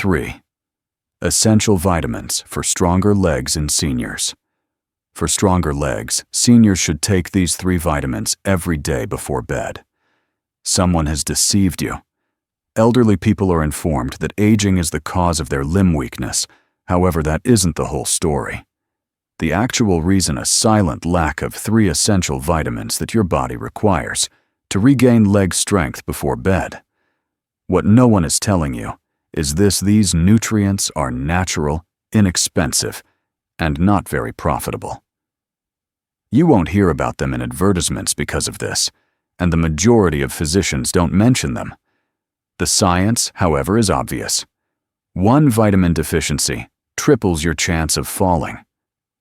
3. Essential vitamins for stronger legs in seniors. For stronger legs, seniors should take these 3 vitamins every day before bed. Someone has deceived you. Elderly people are informed that aging is the cause of their limb weakness. However, that isn't the whole story. The actual reason: a silent lack of 3 essential vitamins that your body requires to regain leg strength before bed. What no one is telling you is these nutrients are natural, inexpensive, and not very profitable. You won't hear about them in advertisements because of this, and the majority of physicians don't mention them. The science, however, is obvious. 1 vitamin deficiency triples your chance of falling.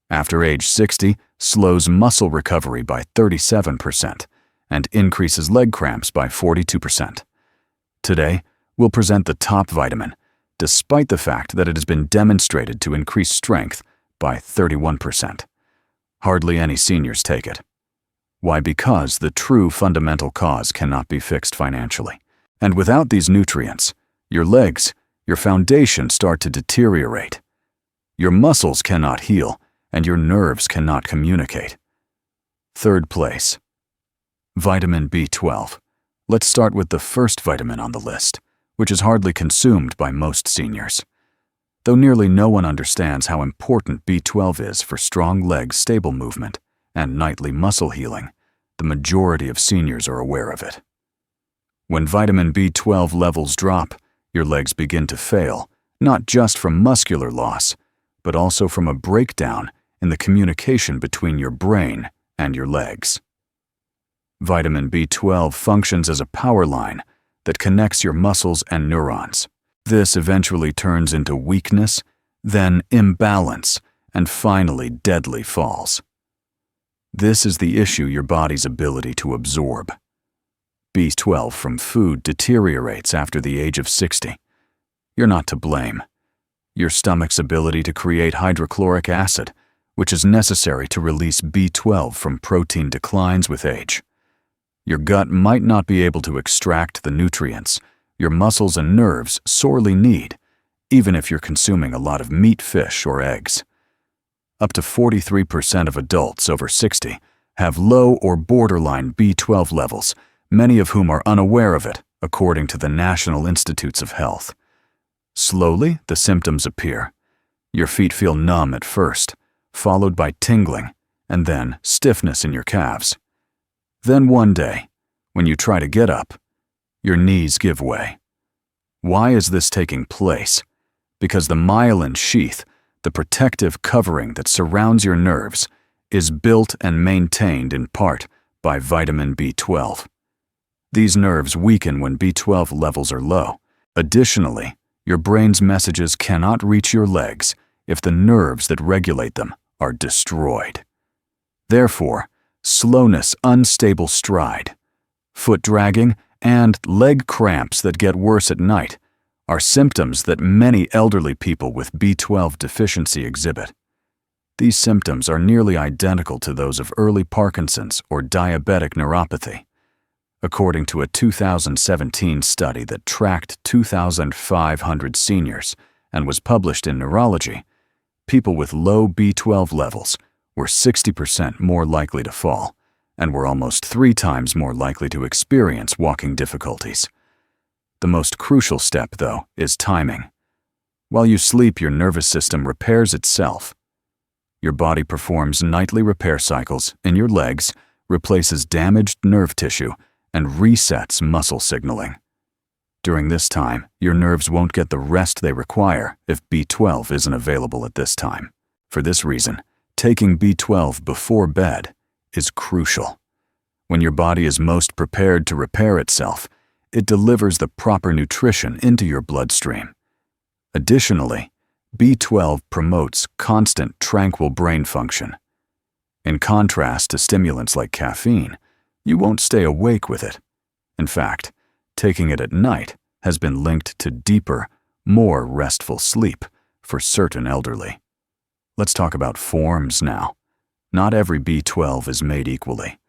After age 60, slows muscle recovery by 37% and increases leg cramps by 42%. Today, we'll present the top vitamin, despite the fact that it has been demonstrated to increase strength by 31%. Hardly any seniors take it. Why? Because the true fundamental cause cannot be fixed financially. And without these nutrients, your legs, your foundation start to deteriorate. Your muscles cannot heal, and your nerves cannot communicate. 3rd place. Vitamin B12. Let's start with the first vitamin on the list, which is hardly consumed by most seniors. Though nearly no one understands how important B12 is for strong legs, stable movement, and nightly muscle healing, the majority of seniors are aware of it. When vitamin B12 levels drop, your legs begin to fail, not just from muscular loss, but also from a breakdown in the communication between your brain and your legs. Vitamin B12 functions as a power line that connects your muscles and neurons. This eventually turns into weakness, then imbalance, and finally deadly falls. This is the issue: your body's ability to absorb. B12 from food deteriorates after the age of 60. You're not to blame. Your stomach's ability to create hydrochloric acid, which is necessary to release B12 from protein, declines with age. Your gut might not be able to extract the nutrients your muscles and nerves sorely need, even if you're consuming a lot of meat, fish, or eggs. Up to 43% of adults over 60 have low or borderline B12 levels, many of whom are unaware of it, according to the National Institutes of Health. Slowly, the symptoms appear. Your feet feel numb at first, followed by tingling, and then stiffness in your calves. Then one day, when you try to get up, your knees give way. Why is this taking place? Because the myelin sheath, the protective covering that surrounds your nerves, is built and maintained in part by vitamin B12. These nerves weaken when B12 levels are low. Additionally, your brain's messages cannot reach your legs if the nerves that regulate them are destroyed. Therefore, slowness, unstable stride, foot dragging, and leg cramps that get worse at night are symptoms that many elderly people with B12 deficiency exhibit. These symptoms are nearly identical to those of early Parkinson's or diabetic neuropathy. According to a 2017 study that tracked 2,500 seniors and was published in Neurology, people with low B12 levels were 60% more likely to fall and were almost 3 times more likely to experience walking difficulties. The most crucial step, though, is timing. While you sleep, your nervous system repairs itself. Your body performs nightly repair cycles in your legs, replaces damaged nerve tissue, and resets muscle signaling. During this time, your nerves won't get the rest they require if B12 isn't available at this time. For this reason, taking B12 before bed is crucial. When your body is most prepared to repair itself, it delivers the proper nutrition into your bloodstream. Additionally, B12 promotes constant, tranquil brain function. In contrast to stimulants like caffeine, you won't stay awake with it. In fact, taking it at night has been linked to deeper, more restful sleep for certain elderly. Let's talk about forms now. Not every B12 is made equally.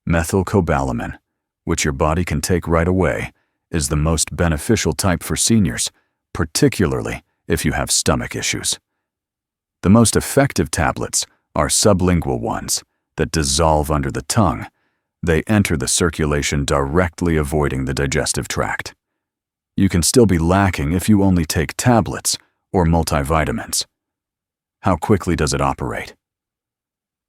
Methylcobalamin, which your body can take right away, is the most beneficial type for seniors, particularly if you have stomach issues. The most effective tablets are sublingual ones that dissolve under the tongue. They enter the circulation directly, avoiding the digestive tract. You can still be lacking if you only take tablets or multivitamins. How quickly does it operate?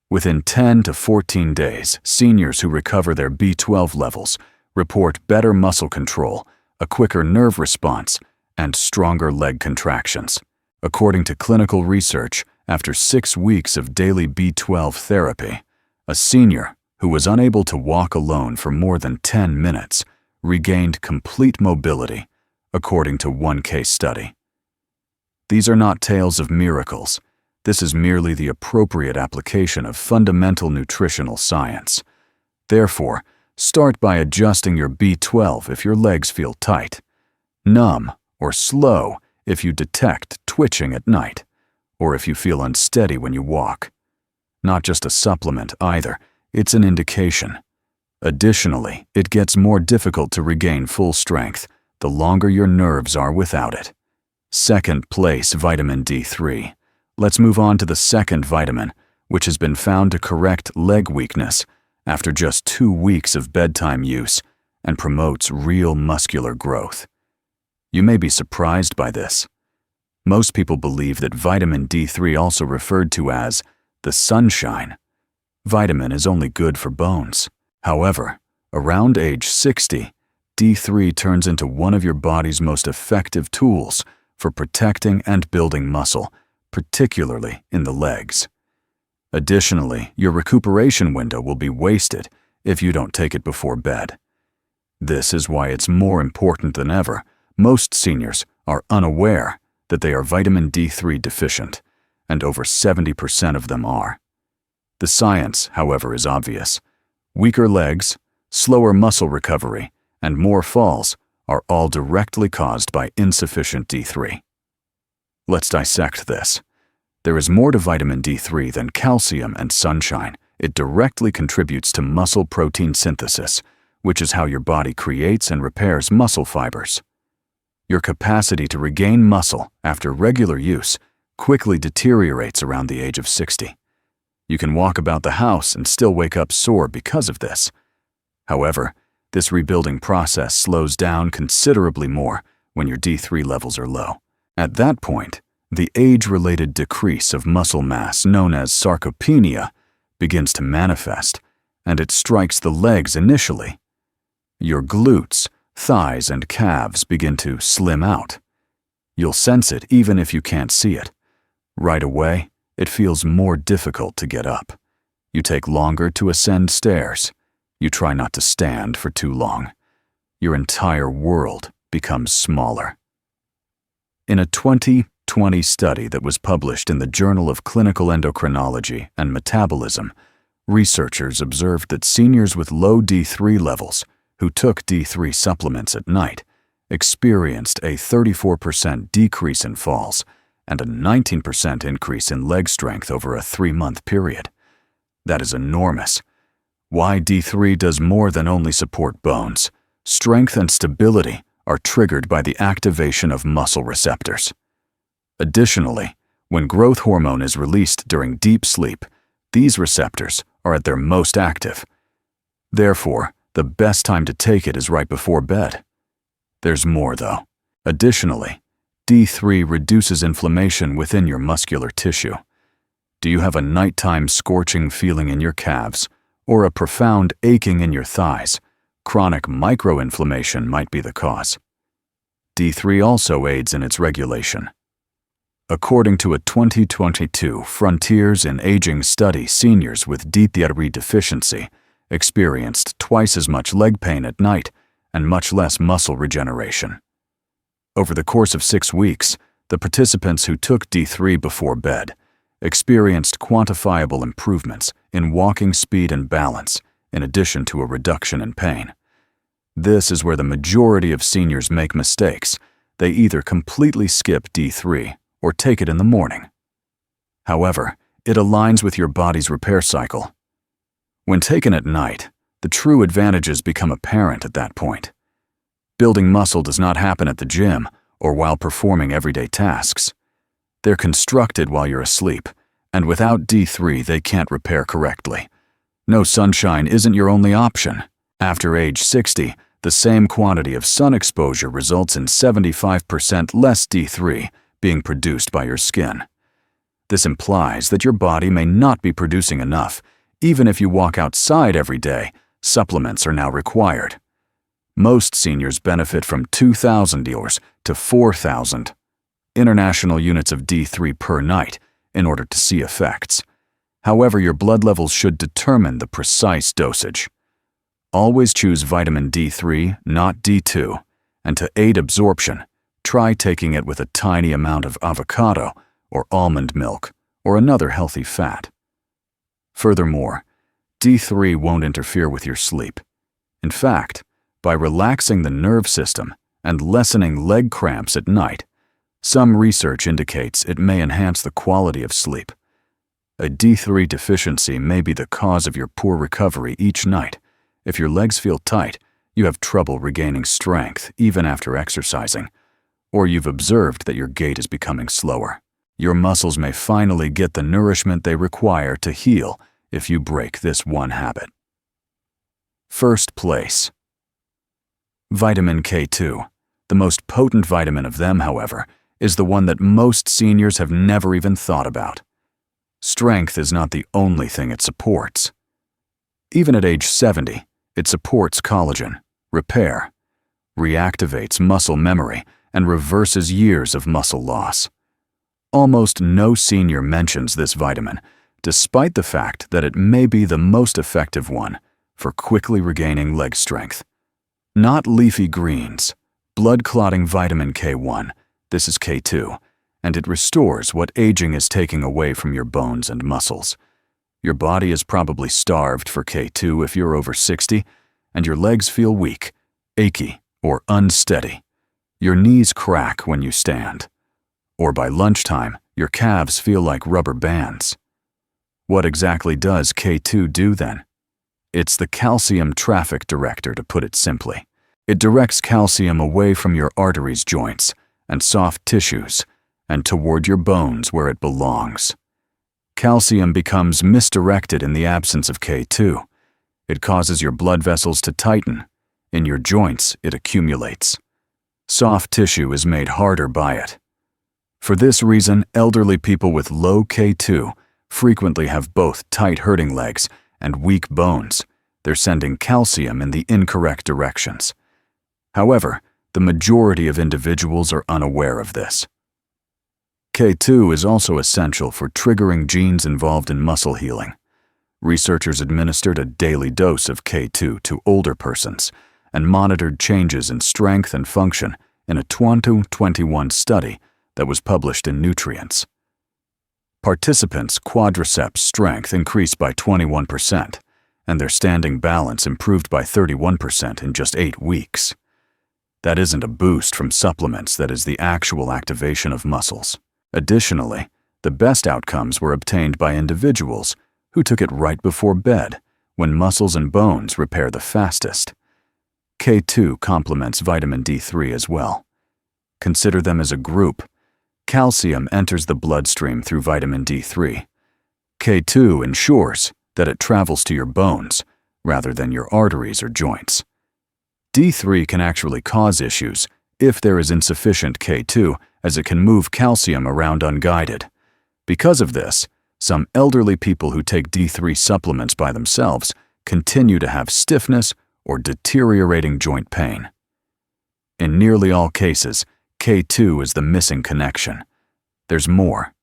Within 10 to 14 days, seniors who recover their B12 levels report better muscle control, a quicker nerve response, and stronger leg contractions. According to clinical research, after 6 weeks of daily B12 therapy, a senior who was unable to walk alone for more than 10 minutes regained complete mobility, according to one case study. These are not tales of miracles. This is merely the appropriate application of fundamental nutritional science. Therefore, start by adjusting your B12 if your legs feel tight, numb, or slow if you detect twitching at night, or if you feel unsteady when you walk. Not just a supplement either, it's an indication. Additionally, it gets more difficult to regain full strength the longer your nerves are without it. Second place, vitamin D3. Let's move on to the second vitamin, which has been found to correct leg weakness after just 2 weeks of bedtime use and promotes real muscular growth. You may be surprised by this. Most people believe that vitamin D3, also referred to as the sunshine vitamin, is only good for bones. However, around age 60, D3 turns into one of your body's most effective tools for protecting and building muscle, particularly in the legs. Additionally, your recuperation window will be wasted if you don't take it before bed. This is why it's more important than ever. Most seniors are unaware that they are vitamin D3 deficient, and over 70% of them are. The science, however, is obvious. Weaker legs, slower muscle recovery, and more falls are all directly caused by insufficient D3. Let's dissect this. There is more to vitamin D3 than calcium and sunshine. It directly contributes to muscle protein synthesis, which is how your body creates and repairs muscle fibers. Your capacity to regain muscle after regular use quickly deteriorates around the age of 60. You can walk about the house and still wake up sore because of this. However, this rebuilding process slows down considerably more when your D3 levels are low. At that point, the age-related decrease of muscle mass known as sarcopenia begins to manifest, and it strikes the legs initially. Your glutes, thighs, and calves begin to slim out. You'll sense it even if you can't see it. Right away, it feels more difficult to get up. You take longer to ascend stairs. You try not to stand for too long. Your entire world becomes smaller. In a 2020 study that was published in the Journal of Clinical Endocrinology and Metabolism, researchers observed that seniors with low D3 levels who took D3 supplements at night experienced a 34% decrease in falls and a 19% increase in leg strength over a 3-month period. That is enormous. Why D3 does more than only support bones. Strength and stability are triggered by the activation of muscle receptors. Additionally, when growth hormone is released during deep sleep, these receptors are at their most active. Therefore, the best time to take it is right before bed. There's more, though. Additionally, D3 reduces inflammation within your muscular tissue. Do you have a nighttime scorching feeling in your calves or a profound aching in your thighs? Chronic microinflammation might be the cause. D3 also aids in its regulation. According to a 2022 Frontiers in Aging study, seniors with D3 deficiency experienced twice as much leg pain at night and much less muscle regeneration. Over the course of 6 weeks, the participants who took D3 before bed experienced quantifiable improvements in walking speed and balance, in addition to a reduction in pain. This is where the majority of seniors make mistakes. They either completely skip D3 or take it in the morning. However, it aligns with your body's repair cycle. When taken at night, the true advantages become apparent at that point. Building muscle does not happen at the gym or while performing everyday tasks. They're constructed while you're asleep, and without D3 they can't repair correctly. No sunshine isn't your only option. After age 60, the same quantity of sun exposure results in 75% less D3 being produced by your skin. This implies that your body may not be producing enough. Even if you walk outside every day, supplements are now required. Most seniors benefit from 2,000 to 4,000 international units of D3 per night in order to see effects. However, your blood levels should determine the precise dosage. Always choose vitamin D3, not D2, and to aid absorption, try taking it with a tiny amount of avocado or almond milk or another healthy fat. Furthermore, D3 won't interfere with your sleep. In fact, by relaxing the nerve system and lessening leg cramps at night, some research indicates it may enhance the quality of sleep. A D3 deficiency may be the cause of your poor recovery each night. If your legs feel tight, you have trouble regaining strength even after exercising, or you've observed that your gait is becoming slower. Your muscles may finally get the nourishment they require to heal if you break this one habit. First place. Vitamin K2. The most potent vitamin of them, however, is the one that most seniors have never even thought about. Strength is not the only thing it supports. Even at age 70, it supports collagen, repair, reactivates muscle memory, and reverses years of muscle loss. Almost no senior mentions this vitamin, despite the fact that it may be the most effective one for quickly regaining leg strength. Not leafy greens, blood-clotting vitamin K1, this is K2, and it restores what aging is taking away from your bones and muscles. Your body is probably starved for K2 if you're over 60, and your legs feel weak, achy, or unsteady. Your knees crack when you stand. Or by lunchtime, your calves feel like rubber bands. What exactly does K2 do then? It's the calcium traffic director, to put it simply. It directs calcium away from your arteries, joints, and soft tissues, and toward your bones where it belongs. Calcium becomes misdirected in the absence of K2. It causes your blood vessels to tighten. In your joints, it accumulates. Soft tissue is made harder by it. For this reason, elderly people with low K2 frequently have both tight hurting legs and weak bones. They're sending calcium in the incorrect directions. However, the majority of individuals are unaware of this. K2 is also essential for triggering genes involved in muscle healing. Researchers administered a daily dose of K2 to older persons and monitored changes in strength and function in a 2021 study that was published in Nutrients. Participants' quadriceps strength increased by 21%, and their standing balance improved by 31% in just 8 weeks. That isn't a boost from supplements, that is the actual activation of muscles. Additionally, the best outcomes were obtained by individuals who took it right before bed, when muscles and bones repair the fastest. K2 complements vitamin D3 as well. Consider them as a group. Calcium enters the bloodstream through vitamin D3. K2 ensures that it travels to your bones rather than your arteries or joints. D3 can actually cause issues if there is insufficient K2, as it can move calcium around unguided. Because of this, some elderly people who take D3 supplements by themselves continue to have stiffness or deteriorating joint pain. In nearly all cases, K2 is the missing connection. There's more.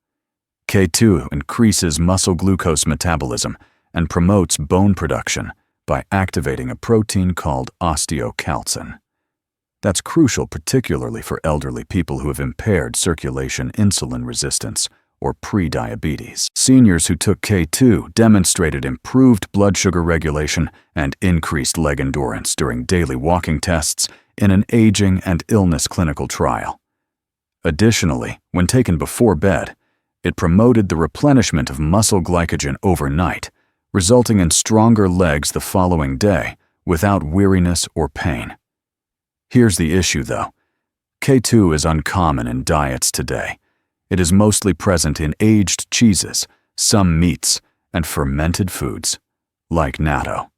K2 increases muscle glucose metabolism and promotes bone production by activating a protein called osteocalcin. That's crucial particularly for elderly people who have impaired circulation insulin resistance or pre-diabetes. Seniors who took K2 demonstrated improved blood sugar regulation and increased leg endurance during daily walking tests in an aging and illness clinical trial. Additionally, when taken before bed, it promoted the replenishment of muscle glycogen overnight, resulting in stronger legs the following day without weariness or pain. Here's the issue, though. K2 is uncommon in diets today. It is mostly present in aged cheeses, some meats, and fermented foods, like natto.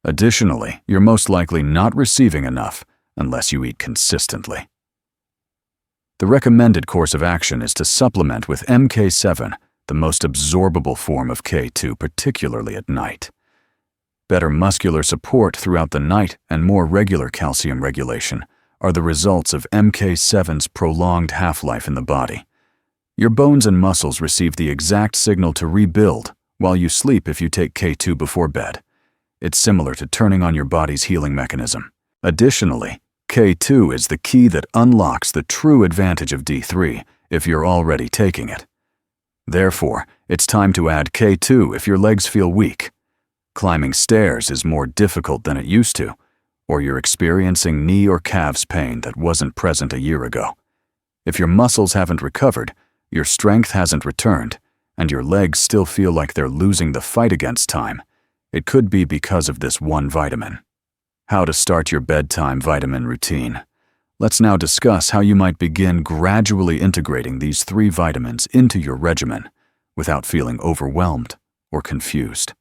Additionally, you're most likely not receiving enough unless you eat consistently. The recommended course of action is to supplement with MK7, the most absorbable form of K2, particularly at night. Better muscular support throughout the night and more regular calcium regulation are the results of MK7's prolonged half-life in the body. Your bones and muscles receive the exact signal to rebuild while you sleep if you take K2 before bed. It's similar to turning on your body's healing mechanism. Additionally, K2 is the key that unlocks the true advantage of D3 if you're already taking it. Therefore, it's time to add K2 if your legs feel weak. Climbing stairs is more difficult than it used to, or you're experiencing knee or calves pain that wasn't present a year ago. If your muscles haven't recovered, your strength hasn't returned, and your legs still feel like they're losing the fight against time, it could be because of this one vitamin. How to start your bedtime vitamin routine. Let's now discuss how you might begin gradually integrating these 3 vitamins into your regimen without feeling overwhelmed or confused.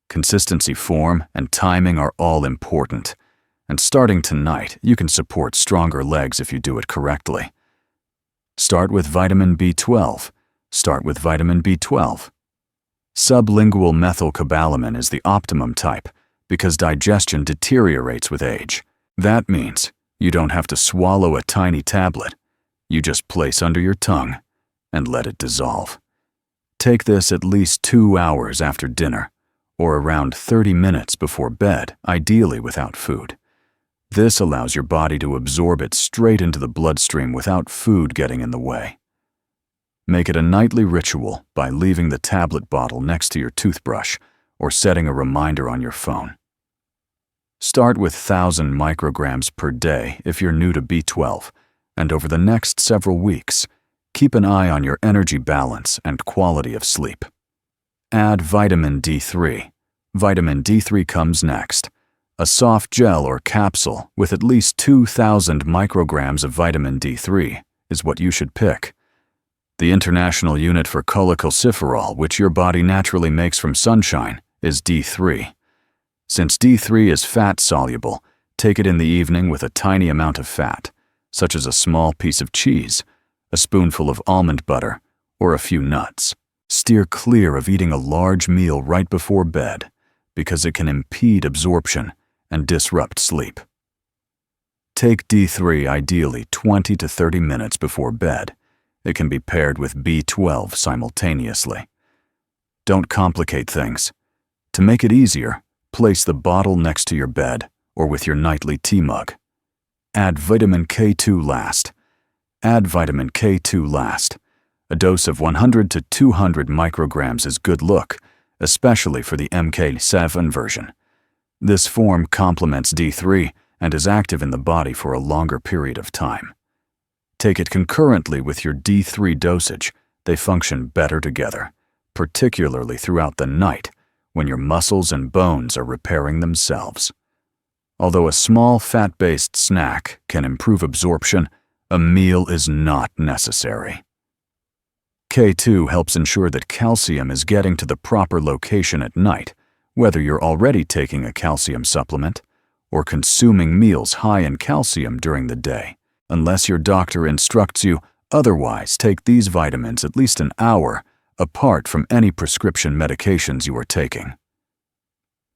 Consistency, form, and timing are all important, and starting tonight, you can support stronger legs if you do it correctly. Start with vitamin B12. Start with vitamin B12. Sublingual methylcobalamin is the optimum type because digestion deteriorates with age. That means you don't have to swallow a tiny tablet. You just place under your tongue and let it dissolve. Take this at least 2 hours after dinner, or around 30 minutes before bed, ideally without food. This allows your body to absorb it straight into the bloodstream without food getting in the way. Make it a nightly ritual by leaving the tablet bottle next to your toothbrush or setting a reminder on your phone. Start with 1,000 micrograms per day if you're new to B12, and over the next several weeks, keep an eye on your energy balance and quality of sleep. Add vitamin D3. Vitamin D3 comes next. A soft gel or capsule with at least 2,000 micrograms of vitamin D3 is what you should pick. The international unit for cholecalciferol, which your body naturally makes from sunshine, is D3. Since D3 is fat-soluble, take it in the evening with a tiny amount of fat, such as a small piece of cheese, a spoonful of almond butter, or a few nuts. Steer clear of eating a large meal right before bed because it can impede absorption and disrupt sleep. Take D3 ideally 20 to 30 minutes before bed. It can be paired with B12 simultaneously. Don't complicate things. To make it easier, place the bottle next to your bed or with your nightly tea mug. Add vitamin K2 last. Add vitamin K2 last. A dose of 100 to 200 micrograms is good look, especially for the MK7 version. This form complements D3 and is active in the body for a longer period of time. Take it concurrently with your D3 dosage. They function better together, particularly throughout the night when your muscles and bones are repairing themselves. Although a small fat-based snack can improve absorption, a meal is not necessary. K2 helps ensure that calcium is getting to the proper location at night, whether you're already taking a calcium supplement or consuming meals high in calcium during the day. Unless your doctor instructs you otherwise, take these vitamins at least an hour apart from any prescription medications you are taking.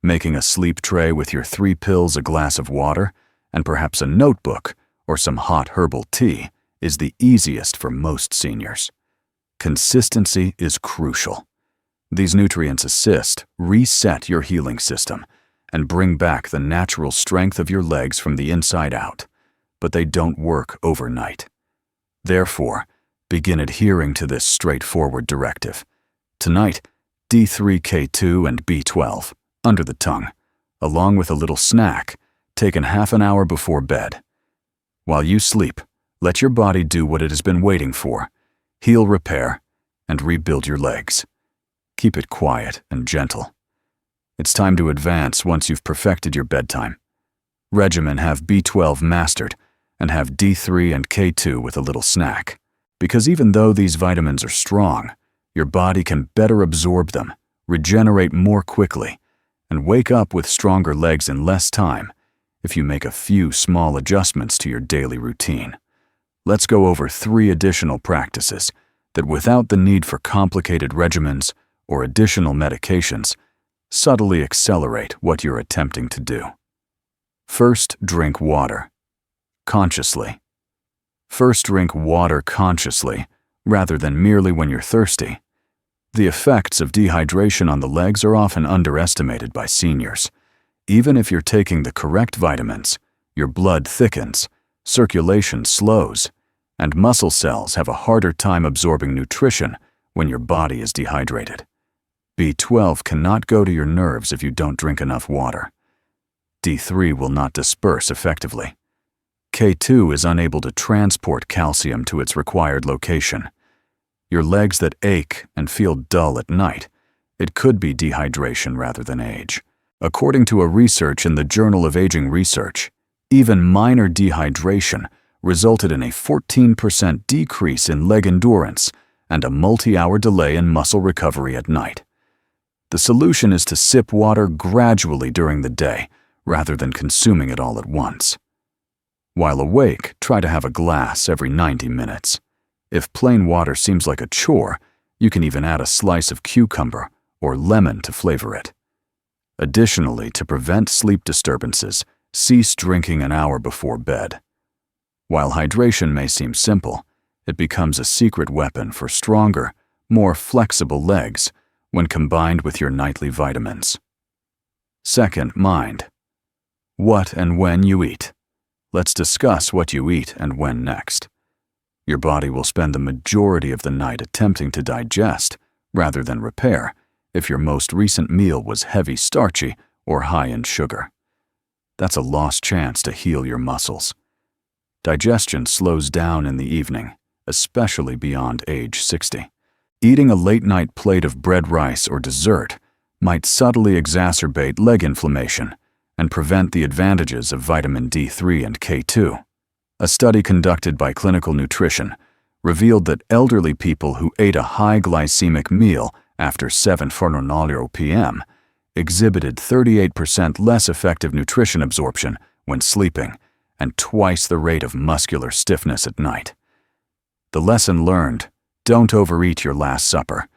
Making a sleep tray with your 3 pills, a glass of water, and perhaps a notebook or some hot herbal tea is the easiest for most seniors. Consistency is crucial. These nutrients assist, reset your healing system, and bring back the natural strength of your legs from the inside out, but they don't work overnight. Therefore, begin adhering to this straightforward directive. Tonight, D3, K2, and B12, under the tongue, along with a little snack, taken half an hour before bed. While you sleep, let your body do what it has been waiting for. Heal, repair, and rebuild your legs. Keep it quiet and gentle. It's time to advance once you've perfected your bedtime regimen. Have B12 mastered, and have D3 and K2 with a little snack. Because even though these vitamins are strong, your body can better absorb them, regenerate more quickly, and wake up with stronger legs in less time if you make a few small adjustments to your daily routine. Let's go over 3 additional practices that, without the need for complicated regimens or additional medications, subtly accelerate what you're attempting to do. First, drink water. Consciously. First, drink water consciously, rather than merely when you're thirsty. The effects of dehydration on the legs are often underestimated by seniors. Even if you're taking the correct vitamins, your blood thickens, circulation slows, and muscle cells have a harder time absorbing nutrition when your body is dehydrated. B12 cannot go to your nerves if you don't drink enough water. D3 will not disperse effectively. K2 is unable to transport calcium to its required location. Your legs that ache and feel dull at night, it could be dehydration rather than age. According to a research in the Journal of Aging Research, even minor dehydration resulted in a 14% decrease in leg endurance and a multi-hour delay in muscle recovery at night. The solution is to sip water gradually during the day rather than consuming it all at once. While awake, try to have a glass every 90 minutes. If plain water seems like a chore, you can even add a slice of cucumber or lemon to flavor it. Additionally, to prevent sleep disturbances, cease drinking an hour before bed. While hydration may seem simple, it becomes a secret weapon for stronger, more flexible legs when combined with your nightly vitamins. Second, mind. What and when you eat. Let's discuss what you eat and when next. Your body will spend the majority of the night attempting to digest rather than repair if your most recent meal was heavy starchy or high in sugar. That's a lost chance to heal your muscles. Digestion slows down in the evening, especially beyond age 60. Eating a late-night plate of bread, rice, or dessert might subtly exacerbate leg inflammation and prevent the advantages of vitamin D3 and K2. A study conducted by Clinical Nutrition revealed that elderly people who ate a high glycemic meal after 7:00 p.m. exhibited 38% less effective nutrition absorption when sleeping and twice the rate of muscular stiffness at night. The lesson learned: don't overeat your last supper.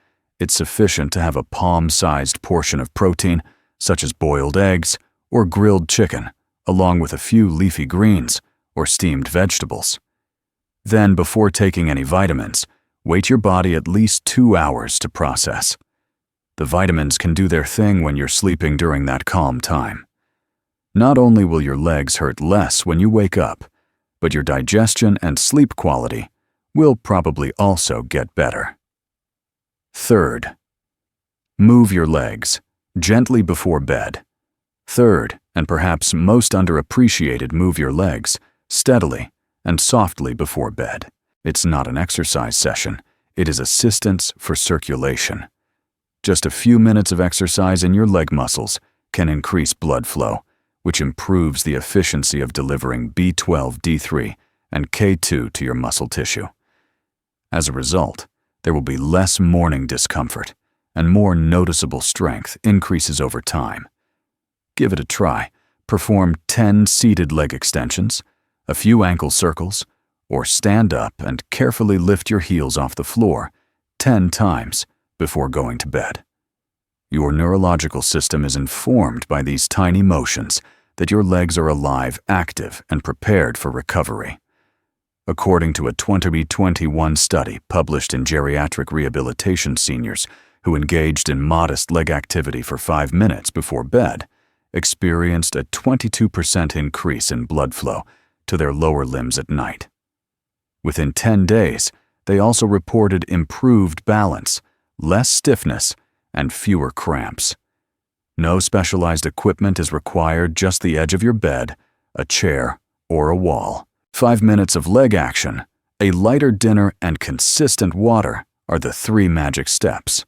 It's sufficient to have a palm-sized portion of protein, such as boiled eggs or grilled chicken, along with a few leafy greens or steamed vegetables. Then, before taking any vitamins, wait your body at least 2 hours to process. The vitamins can do their thing when you're sleeping during that calm time. Not only will your legs hurt less when you wake up, but your digestion and sleep quality will probably also get better. Third, move your legs gently before bed. Third, and perhaps most underappreciated, move your legs steadily and softly before bed. It's not an exercise session, it is assistance for circulation. Just a few minutes of exercise in your leg muscles can increase blood flow, which improves the efficiency of delivering B12, D3, and K2 to your muscle tissue. As a result, there will be less morning discomfort, and more noticeable strength increases over time. Give it a try. Perform 10 seated leg extensions, a few ankle circles, or stand up and carefully lift your heels off the floor 10 times before going to bed. Your neurological system is informed by these tiny motions that your legs are alive, active, and prepared for recovery. According to a 2021 study published in Geriatric Rehabilitation, seniors who engaged in modest leg activity for 5 minutes before bed experienced a 22% increase in blood flow to their lower limbs at night. Within 10 days, they also reported improved balance, less stiffness, and fewer cramps. No specialized equipment is required, just the edge of your bed, a chair, or a wall. 5 minutes of leg action, a lighter dinner, and consistent water are the 3 magic steps.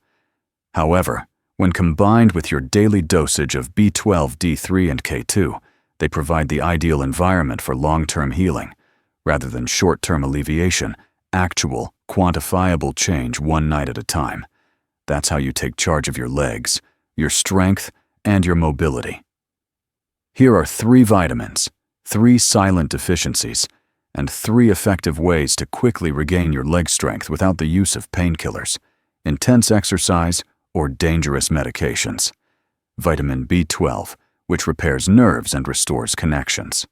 However, when combined with your daily dosage of B12, D3, and K2, they provide the ideal environment for long-term healing, rather than short-term alleviation, actual, quantifiable change one night at a time. That's how you take charge of your legs, your strength, and your mobility. Here are 3 vitamins, 3 silent deficiencies, and 3 effective ways to quickly regain your leg strength without the use of painkillers, intense exercise, or dangerous medications. Vitamin B12, which repairs nerves and restores connections.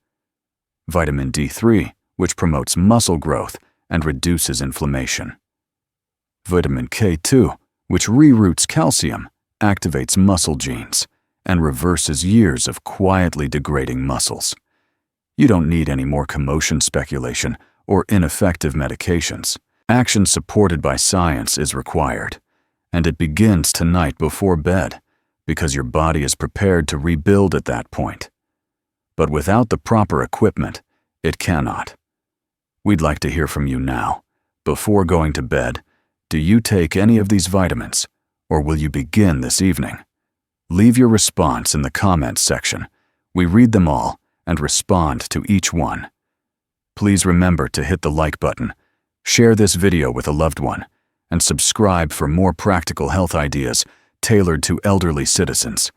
Vitamin D3, which promotes muscle growth and reduces inflammation. Vitamin K2, which reroutes calcium, activates muscle genes, and reverses years of quietly degrading muscles. You don't need any more commotion speculation or ineffective medications. Action supported by science is required, and it begins tonight before bed, because your body is prepared to rebuild at that point. But without the proper equipment, it cannot. We'd like to hear from you now. Before going to bed, do you take any of these vitamins, or will you begin this evening? Leave your response in the comments section. We read them all and respond to each one. Please remember to hit the like button, share this video with a loved one, and subscribe for more practical health ideas tailored to elderly citizens.